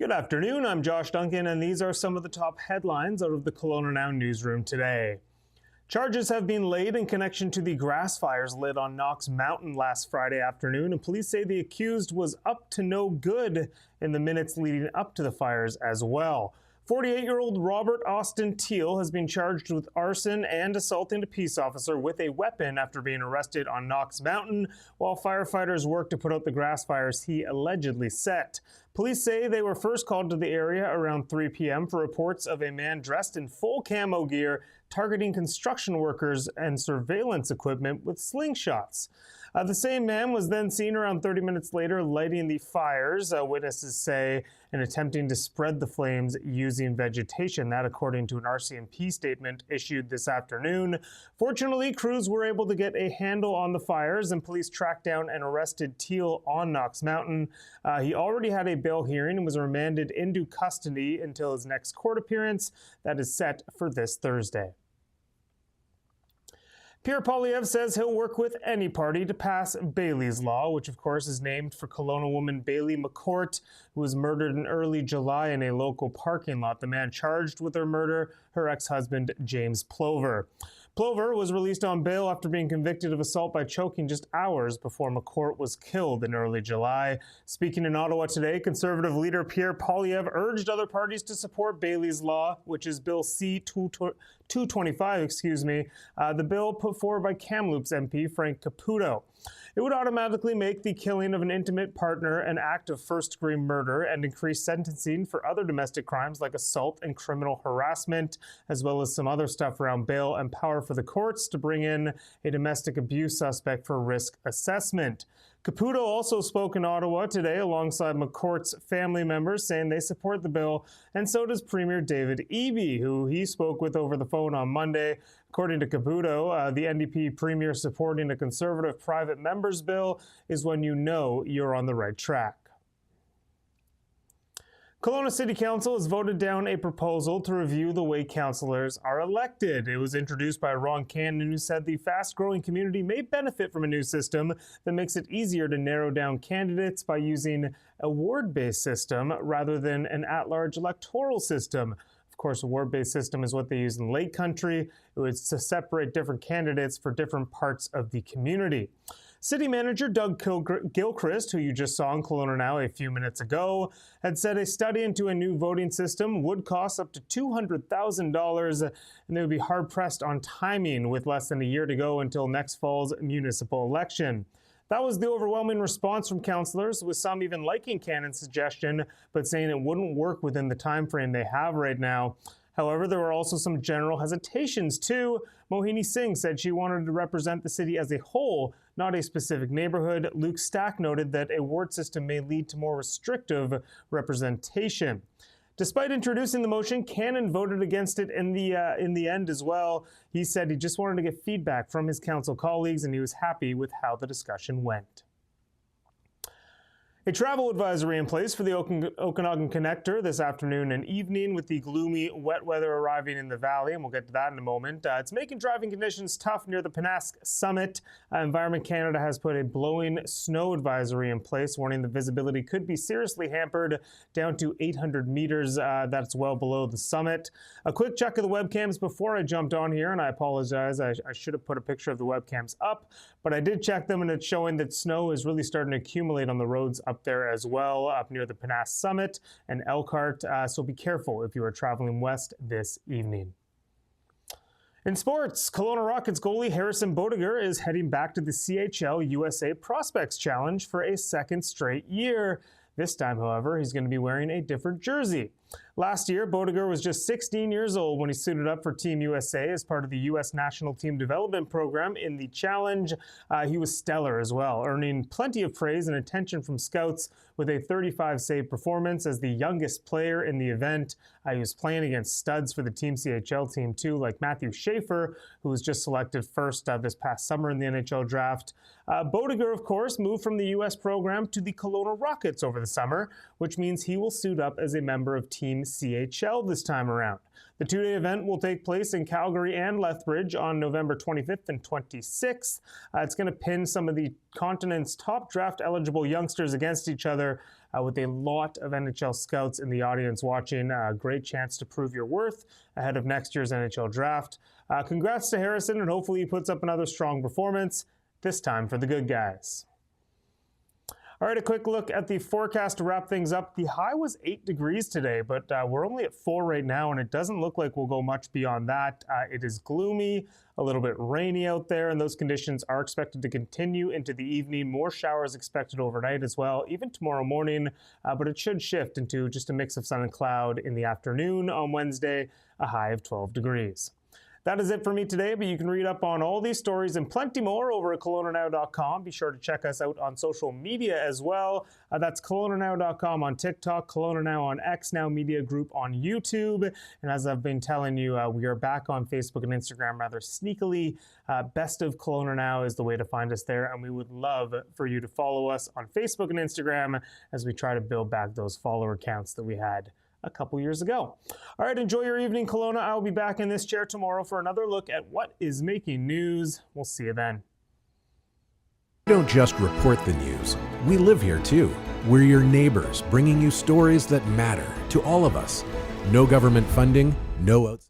Good afternoon, I'm Josh Duncan, and these are some of the top headlines out of the KelownaNow newsroom today. Charges have been laid in connection to the grass fires lit on Knox Mountain last Friday afternoon, and police say the accused was up to no good in the minutes leading up to the fires as well. 48-year-old Robert Austin Teal has been charged with arson and assaulting a peace officer with a weapon after being arrested on Knox Mountain while firefighters worked to put out the grass fires he allegedly set. Police say they were first called to the area around 3 p.m. for reports of a man dressed in full camo gear targeting construction workers and surveillance equipment with slingshots. The same man was then seen around 30 minutes later lighting the fires, witnesses say, and attempting to spread the flames using vegetation. That according to an RCMP statement issued this afternoon. Fortunately, crews were able to get a handle on the fires and police tracked down and arrested Teal on Knox Mountain. He already had a bail hearing and was remanded into custody until his next court appearance that is set for this Thursday. Poilievre says he'll work with any party to pass Bailey's Law, which of course is named for Kelowna woman Bailey McCourt, who was murdered in early July in a local parking lot. The man charged with her murder, her ex-husband James Poilievre. Poilievre was released on bail after being convicted of assault by choking just hours before McCourt was killed in early July. Speaking in Ottawa today, Conservative leader Pierre Poilievre urged other parties to support Bailey's Law, which is Bill C-225, the bill put forward by Kamloops MP Frank Caputo. It would automatically make the killing of an intimate partner an act of first-degree murder and increase sentencing for other domestic crimes like assault and criminal harassment, as well as some other stuff around bail and power for the courts to bring in a domestic abuse suspect for risk assessment. Caputo also spoke in Ottawa today alongside McCourt's family members, saying they support the bill, and so does Premier David Eby, who he spoke with over the phone on Monday. According to Caputo, the NDP Premier supporting a Conservative private members bill is when you know you're on the right track. Kelowna City Council has voted down a proposal to review the way councillors are elected. It was introduced by Ron Cannon, who said the fast-growing community may benefit from a new system that makes it easier to narrow down candidates by using a ward-based system rather than an at-large electoral system. Of course, a ward-based system is what they use in Lake Country. It was to separate different candidates for different parts of the community. City Manager Doug Gilchrist, who you just saw in KelownaNow a few minutes ago, had said a study into a new voting system would cost up to $200,000, and they would be hard-pressed on timing with less than a year to go until next fall's municipal election. That was the overwhelming response from councillors, with some even liking Cannon's suggestion, but saying it wouldn't work within the time frame they have right now. However, there were also some general hesitations too. Mohini Singh said she wanted to represent the city as a whole, not a specific neighborhood. Luke Stack noted that a ward system may lead to more restrictive representation. Despite introducing the motion, Cannon voted against it in the end as well. He said he just wanted to get feedback from his council colleagues, and he was happy with how the discussion went. A travel advisory in place for the Okanagan Connector this afternoon and evening, with the gloomy, wet weather arriving in the valley, and we'll get to that in a moment. It's making driving conditions tough near the Pennask Summit. Environment Canada has put a blowing snow advisory in place, warning the visibility could be seriously hampered down to 800 meters. That's well below the summit. A quick check of the webcams before I jumped on here, and I apologize. I should have put a picture of the webcams up, but I did check them, and it's showing that snow is really starting to accumulate on the roads up there as well, up near the Pennask Summit and Elkhart, so be careful if you are traveling west this evening. In sports, Kelowna Rockets goalie Harrison Bodiger is heading back to the CHL USA Prospects Challenge for a second straight year. This time, however, he's going to be wearing a different jersey. Last year, Bodiger was just 16 years old when he suited up for Team USA as part of the U.S. National Team Development Program in the Challenge. He was stellar as well, earning plenty of praise and attention from scouts with a 35-save performance as the youngest player in the event. He was playing against studs for the Team CHL team too, like Matthew Schaefer, who was just selected first this past summer in the NHL draft. Bodiger, of course, moved from the U.S. program to the Kelowna Rockets over the summer, which means he will suit up as a member of Team CHL this time around. The two-day event will take place in Calgary and Lethbridge on November 25th and 26th. It's going to pin some of the continent's top draft-eligible youngsters against each other with a lot of NHL scouts in the audience watching. A great chance to prove your worth ahead of next year's NHL draft. Congrats to Harrison, and hopefully he puts up another strong performance, this time for the good guys. All right, a quick look at the forecast to wrap things up. The high was 8 degrees today, but we're only at 4 right now, and it doesn't look like we'll go much beyond that. It is gloomy, a little bit rainy out there, and those conditions are expected to continue into the evening. More showers expected overnight as well, even tomorrow morning, but it should shift into just a mix of sun and cloud in the afternoon on Wednesday, a high of 12 degrees. That is it for me today, but you can read up on all these stories and plenty more over at KelownaNow.com. Be sure to check us out on social media as well. That's KelownaNow.com on TikTok, KelownaNow on X Now Media Group on YouTube. And as I've been telling you, we are back on Facebook and Instagram rather sneakily. Best of Kelowna Now is the way to find us there, and we would love for you to follow us on Facebook and Instagram as we try to build back those follower counts that we had a couple years ago. All right, enjoy your evening, Kelowna. I will be back in this chair tomorrow for another look at what is making news. We'll see you then. We don't just report the news. We live here too. We're your neighbors, bringing you stories that matter to all of us. No government funding, no outside.